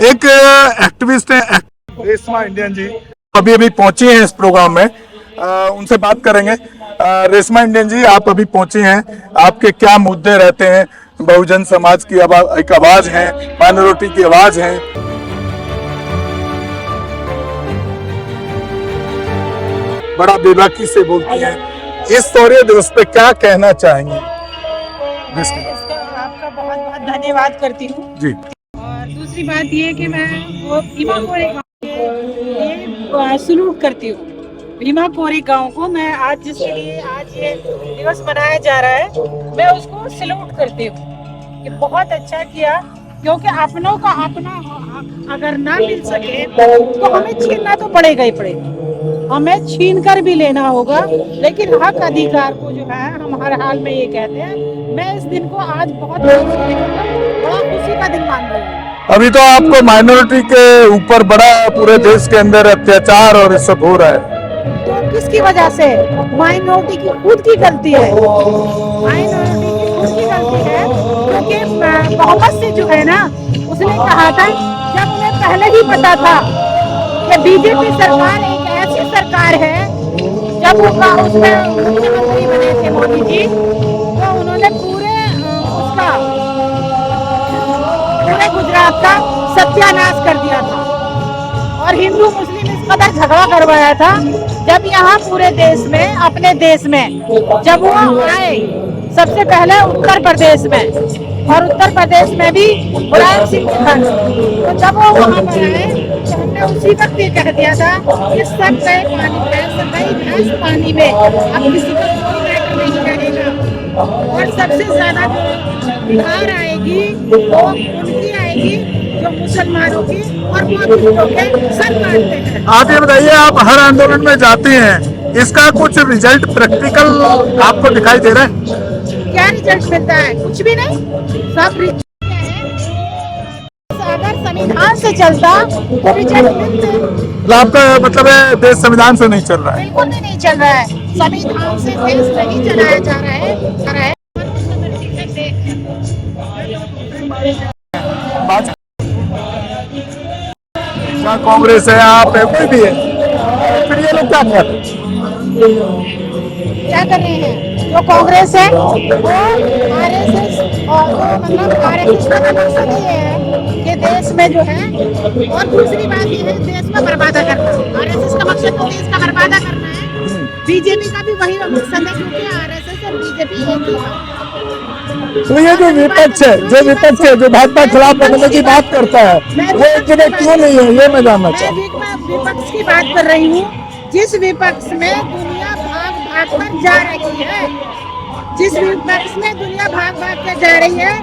एक एक्टिविस्ट है रेशमा इंडियन जी, अभी अभी पहुंची हैं इस प्रोग्राम में, उनसे बात करेंगे। रेशमा इंडियन जी, आप अभी पहुंची हैं, आपके क्या मुद्दे रहते हैं? बहुजन समाज की एक आवाज है, माइनॉरिटी की आवाज है। बड़ा बेबाकी से बोलती हैं, इस शौर्य दिवस पे क्या कहना चाहेंगे? आपका बहुत बहुत धन्यवाद करती हूँ जी। और दूसरी बात ये कि मैं वो भीमा कोरे गाँव सलूट करती हूँ। भीमा कोरे गाँव को मैं आज जिसके लिए आज ये दिवस मनाया जा रहा है, मैं उसको सलूट करती हूँ कि बहुत अच्छा किया, क्योंकि अपनों का अपना अगर ना मिल सके तो हमें छीनना तो पड़ेगा ही पड़ेगा, हमें छीन कर भी लेना होगा। लेकिन हक अधिकार को जो है हम हर हाल में ये कहते हैं। मैं इस दिन को आज बहुत बड़ा खुशी का दिन मान रही हूँ। अभी तो आपको माइनॉरिटी के ऊपर बड़ा पूरे देश के अंदर अत्याचार और ये सब हो रहा है, तो किसकी वजह से? माइनॉरिटी की खुद की गलती है, माइनॉरिटी की खुद की गलती है, क्योंकि मोहम्मद से जो है ना, उसने कहा था, जब उन्हें पहले ही पता था कि बीजेपी सरकार एक ऐसी सरकार है, जब वो उसमें मुख्यमंत्री बने थे मोदी जी, तो उन्होंने पूरे गुजरात का सत्यानाश कर दिया था और हिंदू मुस्लिम इस कदर झगड़ा करवाया था। जब यहाँ पूरे देश में, अपने देश में जब वो आए, सबसे पहले उत्तर प्रदेश में, और उत्तर प्रदेश में भी मुलायम सिंह के घर, तो जब वो वहाँ पर आए तो हमने उसी वक्त ये कह दिया था कि सब गए पानी में, सब गई भैंस पानी में, अब किसी को कोई मैटर नहीं रहेगा। और सबसे ज्यादा जो हार आएगी वो उनकी आएगी जो मुसलमानों की और बौद्धिस्टों के सर काटते हैं। आप ये बताइए, आप हर आंदोलन में जाते हैं, इसका कुछ रिजल्ट प्रैक्टिकल आपको दिखाई दे रहा है? क्या रिजल्ट मिलता है? कुछ भी नहीं। सब रिजल्ट अगर संविधान से चलता तो रिजल्ट मिलते। आपका मतलब है देश संविधान से नहीं चल रहा है? बिल्कुल भी नहीं चल रहा है, संविधान से देश नहीं चलाया जा रहा है। कांग्रेस है, आप है, कोई भी है, फिर ये लोग क्या कर रहे हैं? जो कांग्रेस है वो आरएसएस, और मतलब आरएसएस का मकसद ये है कि देश में जो है, और दूसरी बात ये है देश में बर्बादा करना। आरएसएस का मकसद तो देश का बर्बादा करना है। बीजेपी का भी वही मकसद है, क्योंकि आरएसएस और बीजेपी एक ही है। तो ये जो विपक्ष है, जो भाजपा खिलाफ बोलने की बात करता है, वो इतने क्यों नहीं है, ये मैं जानना चाहता हूँ। मैं विपक्ष की बात कर रही हूँ, जिस विपक्ष में दुनिया भाग भाग कर जा रही है, जिस विपक्ष में दुनिया भाग भाग कर जा रही है,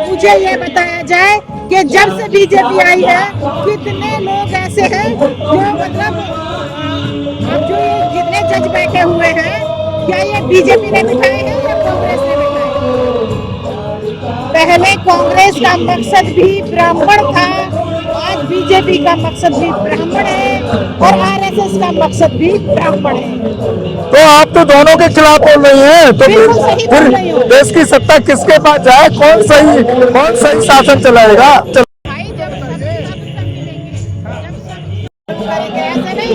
मुझे ये बताया जाए कि जब से बीजेपी आई है कितने लोग ऐसे हैं जो मतलब अब जो ये जितने जज बैठे हुए हैं, क्या ये बीजेपी ने बिठाए हैं या कांग्रेस ने बिठाए? पहले कांग्रेस का मकसद भी ब्राह्मण था, आज बीजेपी का मकसद भी ब्राह्मण है और आरएसएस का मकसद भी ब्राह्मण है। तो आप तो दोनों के खिलाफ बोल रही हैं, तो फिर देश की सत्ता किसके पास जाए? कौन सही शासन चलाएगा? ऐसे नहीं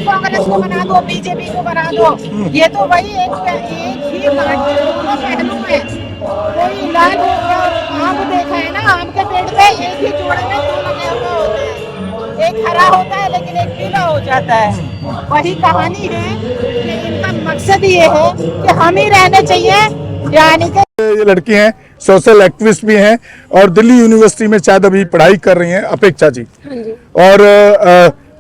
कांग्रेस को बना दो, बीजेपी को बना दो, ये तो वही एक ही दोनों पहलू है। कोई लाल आम देखा है ना, आम के पेड़ पे एक ही जोड़े में दो लगे हुए होते हैं, एक हरा होता है लेकिन एक पीला हो जाता है। वही कहानी है कि इनका मकसद ये है कि हम ही रहने चाहिए, यानी कि ये लड़की हैं, सोशल एक्टिविस्ट भी हैं और दिल्ली यूनिवर्सिटी में शायद अभी पढ़ाई कर रही हैं, अपेक्षा जी। और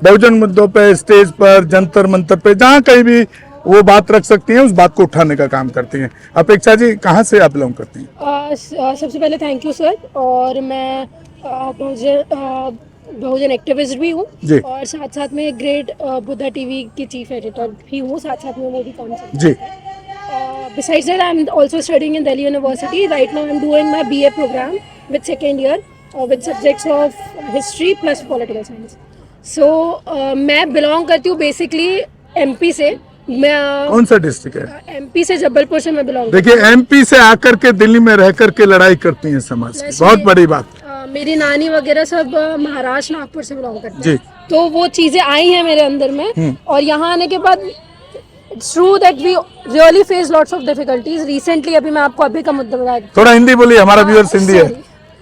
बहुजन मुद्दों पे, स्टेज पर, जंतर मंतर पे, जहाँ कहीं भी वो बात रख सकती हैं, उस बात को उठाने का काम करती हैं। अपेक्षा जी, कहाँ से आप बिलोंग करती हैं? सबसे पहले थैंक यू सर, और मैं बहुजन एक्टिविस्ट भी हूँ और साथ साथ में ग्रेट बुद्धा टीवी की चीफ एडिटर भी हूँ, साथ साथ में वो भी काम करती हूँ। Besides that, I'm also studying in Delhi University. Right now, I'm doing my BA program with second year with subjects of history plus political science. So, मैं belong करती हूँ basically MP से। मैं कौन सा डिस्ट्रिक्ट है? MP से, जबलपुर से मैं बिलोंग। देखिए, MP से आकर के दिल्ली में रह कर के लड़ाई करती हैं समाज की, बहुत बड़ी बात। मेरी नानी वगैरह सब महाराष्ट्र नागपुर से बिलोंग करते जी। हैं, तो वो चीजें आई हैं मेरे अंदर में, और यहाँ आने के बाद it's true that we really face lots of difficulties. Recently अभी मैं आपको अभी का मुद्दा बता देती थोड़ा हिंदी बोलिए, हमारा व्यूअर्स हिंदी है।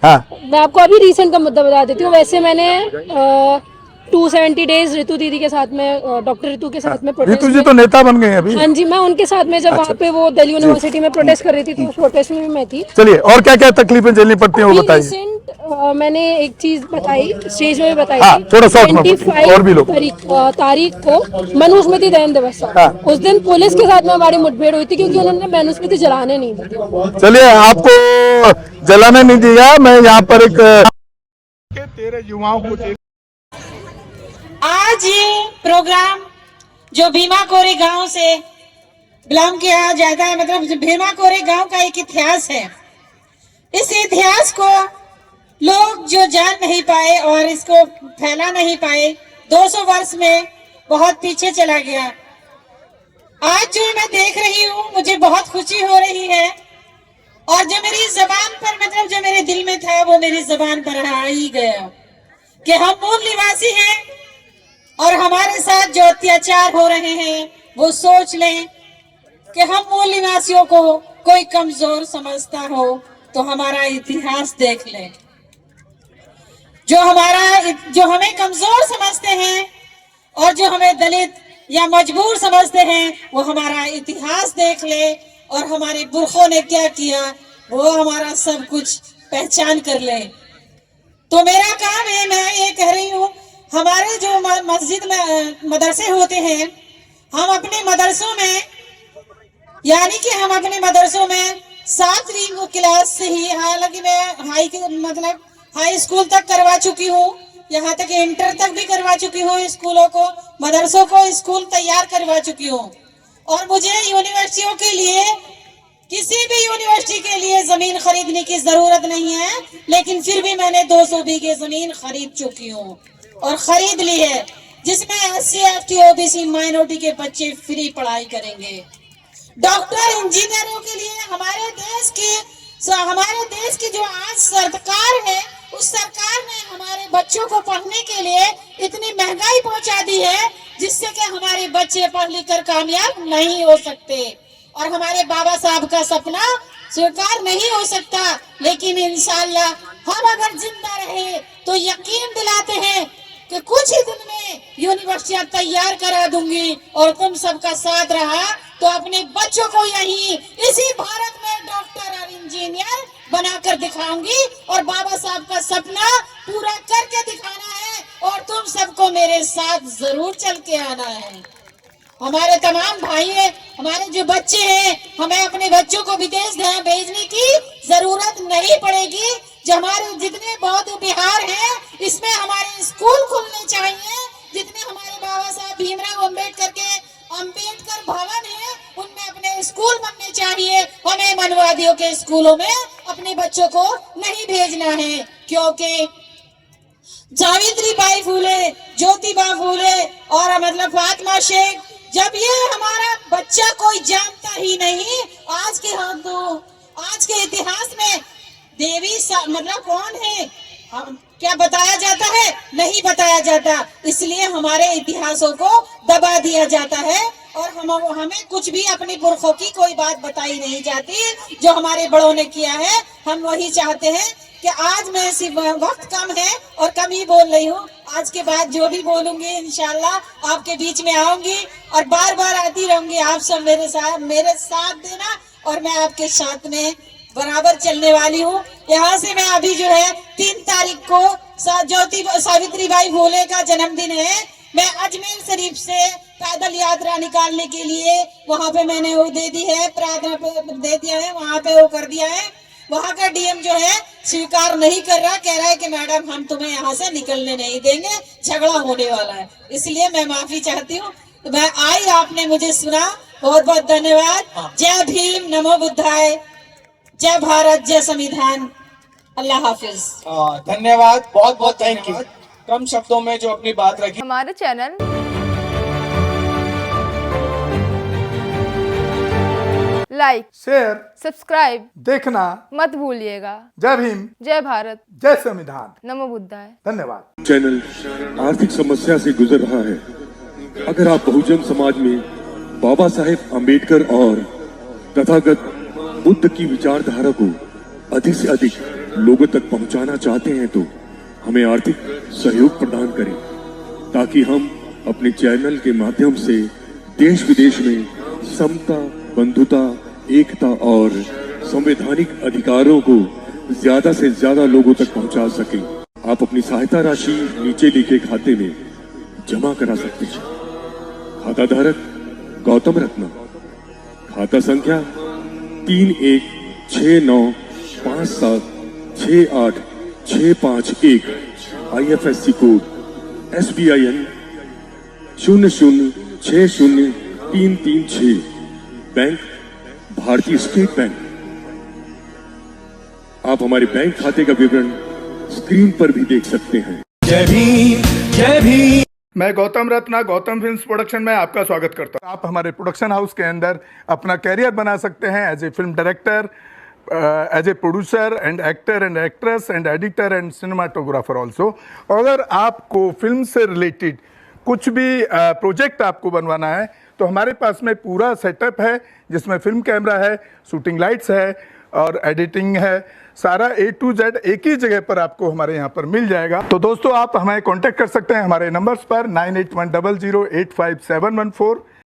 हाँ हूँ, मैं आपको अभी रिसेंट का मुद्दा बता देती हूँ। वैसे मैंने 270 डेज ऋतु दीदी के साथ में, डॉक्टर ऋतु के साथ में ऋतु जी तो नेता बन गए हैं अभी। हाँ जी, मैं उनके साथ में जब वहाँ पे वो दिल्ली यूनिवर्सिटी में प्रोटेस्ट कर रही थी, तो उस प्रोटेस्ट में भी मैं थी। चलिए, और क्या क्या तकलीफें झेलनी पड़ती हैं वो बताइए। रिसेंट मैंने एक चीज बताई, स्टेज में बताई हाँ, थी। थोड़ा शॉर्ट में, 25 और भी लोग। तारीख को मनुस्मृति दहन दिवस था। हाँ। उस दिन पुलिस के साथ में हमारी मुठभेड़ हुई थी, क्योंकि उन्होंने मनुस्मृति जलाने नहीं दी। चलिए, आपको जलाने नहीं दिया। मैं यहाँ पर एक तेरे युवाओं को आज ये प्रोग्राम जो भीमा कोरे गांव से बिलोंग किया जाता है, मतलब भीमा कोरे गांव का एक इतिहास है। इस इतिहास को लोग जो जान नहीं पाए और इसको फैला नहीं पाए, 200 वर्ष में बहुत पीछे चला गया। आज जो मैं देख रही हूँ, मुझे बहुत खुशी हो रही है, और जो मेरी जबान पर, मतलब जो मेरे दिल में था, वो मेरी जबान पर आ ही गया कि हम मूल निवासी हैं, और हमारे साथ जो अत्याचार हो रहे हैं वो सोच लें कि हम मूल निवासियों को कोई कमजोर समझता हो तो हमारा इतिहास देख लें। जो हमें कमजोर समझते हैं और जो हमें दलित या मजबूर समझते हैं, वो हमारा इतिहास देख ले, और हमारे पुरखों ने क्या किया वो हमारा सब कुछ पहचान कर ले। तो मेरा काम है, मैं ये कह रही हूँ, हमारे जो मस्जिद में मदरसे होते हैं, हम अपने मदरसों में, यानी कि हम अपने मदरसों में 7वीं क्लास से ही, हालांकि मैं हाई स्कूल तक करवा चुकी हूँ, यहाँ तक इंटर तक भी करवा चुकी हूँ, स्कूलों को, मदरसों को स्कूल तैयार करवा चुकी हूँ। और मुझे यूनिवर्सिटियों के लिए, किसी भी यूनिवर्सिटी के लिए जमीन खरीदने की जरूरत नहीं है, लेकिन फिर भी मैंने 200 बीघे जमीन खरीद चुकी हूँ और खरीद ली है, जिसमें SC ST OBC माइनॉरिटी के बच्चे फ्री पढ़ाई करेंगे। डॉक्टर इंजीनियरों के लिए हमारे देश की जो आज सरकार है, उस सरकार ने हमारे बच्चों को पढ़ने के लिए इतनी महंगाई पहुंचा दी है, जिससे कि हमारे बच्चे पढ़ लिख कर कामयाब नहीं हो सकते, और हमारे बाबा साहब का सपना स्वीकार नहीं हो सकता। लेकिन इंशाअल्लाह हम अगर जिंदा रहे तो यकीन दिलाते हैं कि कुछ ही दिन में यूनिवर्सिटियां तैयार करा दूंगी, और तुम सबका साथ रहा तो अपने बच्चों को यहीं इसी भारत में डॉक्टर और इंजीनियर बनाकर दिखाऊंगी, और बाबा साहब का सपना पूरा करके दिखाना है, और तुम सबको मेरे साथ जरूर चल के आना है। हमारे तमाम भाई हैं, हमारे जो बच्चे हैं, हमें अपने बच्चों को विदेश भेजने की जरूरत नहीं पड़ेगी। जो हमारे जितने बौद्ध विहार हैं, इसमें हमारे स्कूल खुलने चाहिए। जितने हमारे बाबा साहब भीमराव अम्बेडकर भवन है, उनमें अपने स्कूल बनने चाहिए। हमें मनवादियों के स्कूलों में अपने बच्चों को नहीं भेजना है, क्योंकि सावित्रीबाई फूले, ज्योतिबा फूले और मतलब फातिमा शेख, जब ये हमारा बच्चा कोई जानता ही नहीं, आज के इतिहास में देवी मतलब कौन है, हम क्या बताया जाता है, नहीं बताया जाता। इसलिए हमारे इतिहासों को दबा दिया जाता है, और हमें कुछ भी अपने पुरखों की कोई बात बताई नहीं जाती जो हमारे बड़ों ने किया है। हम वही चाहते हैं कि आज मैं सिर्फ वक्त कम है और कम ही बोल रही हूँ, आज के बाद जो भी बोलूंगी इंशाल्लाह आपके बीच में आऊंगी और बार बार आती रहूंगी। आप सब मेरे साथ देना, और मैं आपके साथ में बराबर चलने वाली हूँ। यहाँ से मैं अभी जो है 3 तारीख को सावित्रीबाई फूले का जन्मदिन है, मैं अजमेर शरीफ से पैदल यात्रा निकालने के लिए वहाँ पे मैंने वो दे दी है, प्रार्थना दे दिया है, वहाँ पे वो कर दिया है। वहाँ का डीएम जो है स्वीकार नहीं कर रहा, कह रहा है कि मैडम हम तुम्हें यहाँ से निकलने नहीं देंगे, झगड़ा होने वाला है। इसलिए मैं माफी चाहती हूँ। तो मैं आई, आपने मुझे सुना, बहुत बहुत धन्यवाद। जय भीम, नमो बुद्धाय, जय भारत, जय संविधान, अल्लाह हाफिज। धन्यवाद, बहुत बहुत थैंक यू। कम शब्दों में जो अपनी बात रखी। हमारे चैनल लाइक, शेयर, सब्सक्राइब देखना मत भूलिएगा। जय भीम, जय भारत, जय संविधान। नमो बुद्धाय। धन्यवाद। चैनल आर्थिक समस्या से गुजर रहा है। अगर आप बहुजन समाज में बाबा साहेब अम्बेडकर और तथागत बुद्ध की विचारधारा को अधिक से अधिक लोगों तक पहुंचाना चाहते हैं तो हमें आर्थिक सहयोग प्रदान करें, ताकि हम अपने चैनल के माध्यम से देश विदेश में समता, बंधुता, एकता और संवैधानिक अधिकारों को ज्यादा से ज्यादा लोगों तक पहुंचा सकें। आप अपनी सहायता राशि नीचे लिखे खाते में जमा करा सकते हैं। खाता धारक गौतम रत्न, खाता संख्या 316957686551, IFSC कोड SBIN 0060336, बैंक भारतीय स्टेट बैंक। आप हमारे बैंक खाते का विवरण स्क्रीन पर भी देख सकते हैं। जय भीम, जय भीम। मैं गौतम रत्ना गौतम फिल्म्स प्रोडक्शन में आपका स्वागत करता हूं। आप हमारे प्रोडक्शन हाउस के अंदर अपना कैरियर बना सकते हैं as a film director, as a producer and actor and actress and editor and cinematographer also. अगर आपको फिल्म से रिलेटेड कुछ भी प्रोजेक्ट आपको बनवाना है तो हमारे पास में पूरा सेटअप है, जिसमें फिल्म कैमरा है, शूटिंग लाइट्स है और एडिटिंग है। सारा A to Z एक ही जगह पर आपको हमारे यहाँ पर मिल जाएगा। तो दोस्तों, आप हमें कांटेक्ट कर सकते हैं हमारे नंबर्स पर 9810085714